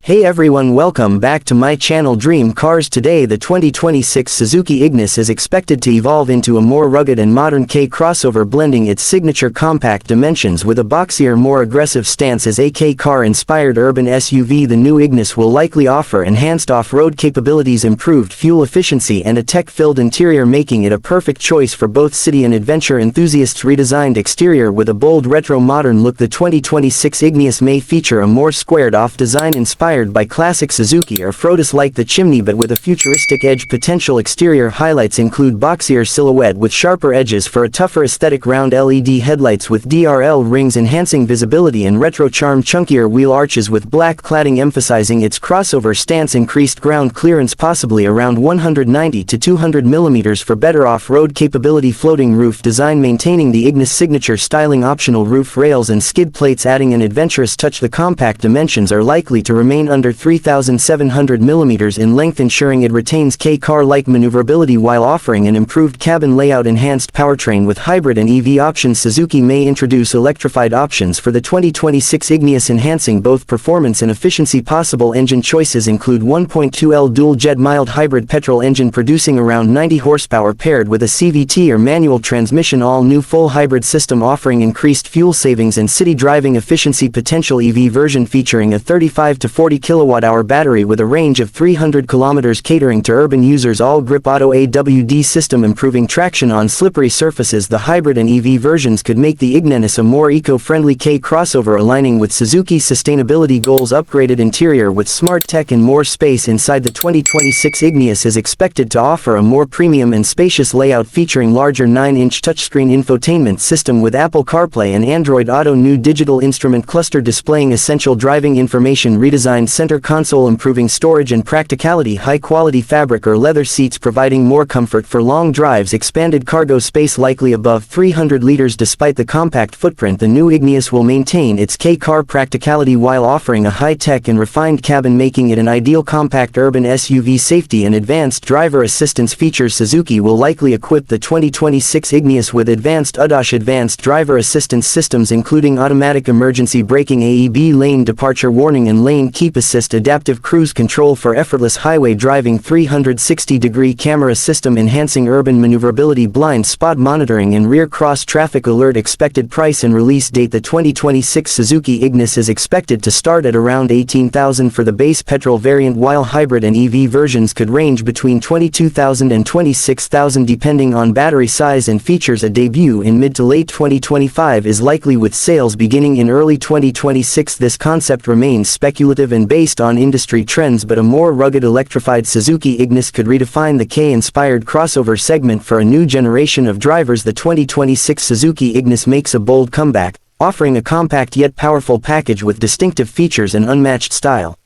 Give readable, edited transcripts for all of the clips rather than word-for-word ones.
Hey everyone, welcome back to my channel Dream Cars. Today the 2026 Suzuki Ignis is expected to evolve into a more rugged and modern K crossover, blending its signature compact dimensions with a boxier, more aggressive stance. As a K car-inspired urban SUV, the new Ignis will likely offer enhanced off-road capabilities, improved fuel efficiency, and a tech-filled interior, making it a perfect choice for both city and adventure enthusiasts. Redesigned exterior with a bold retro modern look, the 2026 Ignis may feature a more squared-off design inspired by classic Suzuki or Frotus like the chimney, but with a futuristic edge. Potential exterior highlights include boxier silhouette with sharper edges for a tougher aesthetic, round LED headlights with DRL rings enhancing visibility, and retro charm, chunkier wheel arches with black cladding emphasizing its crossover stance, increased ground clearance possibly around 190 to 200 mm for better off-road capability, floating roof design maintaining the Ignis signature styling, optional roof rails and skid plates adding an adventurous touch. The compact dimensions are likely to remain under 3,700 mm in length, ensuring it retains K-car-like maneuverability while offering an improved cabin layout. Enhanced powertrain with hybrid and EV options. Suzuki may introduce electrified options for the 2026 Ignis, enhancing both performance and efficiency. Possible engine choices include 1.2L dual-jet mild hybrid petrol engine producing around 90 horsepower paired with a CVT or manual transmission, all-new full hybrid system offering increased fuel savings and city driving efficiency. Potential EV version featuring a 35 to 40 kilowatt-hour battery with a range of 300 kilometers, catering to urban users. All-grip auto AWD system improving traction on slippery surfaces. The hybrid and EV versions could make the Ignis a more eco-friendly K crossover, aligning with Suzuki's sustainability goals. Upgraded interior with smart tech and more space inside. The 2026 Ignis is expected to offer a more premium and spacious layout featuring larger 9-inch touchscreen infotainment system with Apple CarPlay and Android Auto, new digital instrument cluster displaying essential driving information, redesigned center console improving storage and practicality, high-quality fabric or leather seats providing more comfort for long drives, expanded cargo space likely above 300 liters. Despite the compact footprint, the new Ignis will maintain its K-car practicality while offering a high-tech and refined cabin, making it an ideal compact urban SUV. Safety and advanced driver assistance features. Suzuki will likely equip the 2026 Ignis with advanced ADAS advanced driver assistance systems, including automatic emergency braking, AEB, lane departure warning and lane keep assist, adaptive cruise control for effortless highway driving, 360-degree camera system enhancing urban maneuverability, blind spot monitoring and rear cross traffic alert. Expected price and release date. The 2026 Suzuki Ignis is expected to start at around $18,000 for the base petrol variant, while hybrid and EV versions could range between $22,000 and $26,000 depending on battery size and features. A debut in mid to late 2025 is likely, with sales beginning in early 2026. This concept remains speculative and based on industry trends, but a more rugged electrified Suzuki Ignis could redefine the K-inspired crossover segment for a new generation of drivers. The 2026 Suzuki Ignis makes a bold comeback, offering a compact yet powerful package with distinctive features and unmatched style.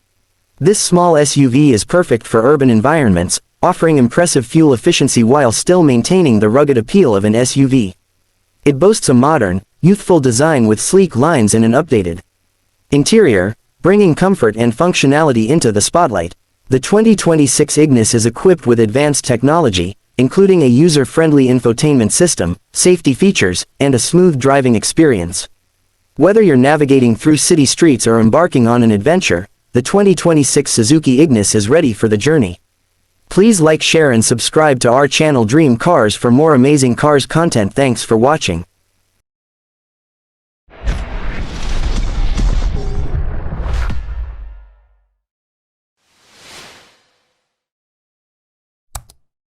This small SUV is perfect for urban environments, offering impressive fuel efficiency while still maintaining the rugged appeal of an SUV. It boasts a modern, youthful design with sleek lines and an updated interior, bringing comfort and functionality into the spotlight. The 2026 Ignis is equipped with advanced technology, including a user-friendly infotainment system, safety features, and a smooth driving experience. Whether you're navigating through city streets or embarking on an adventure, the 2026 Suzuki Ignis is ready for the journey. Please like, share and subscribe to our channel Dream Cars for more amazing cars content. Thanks for watching.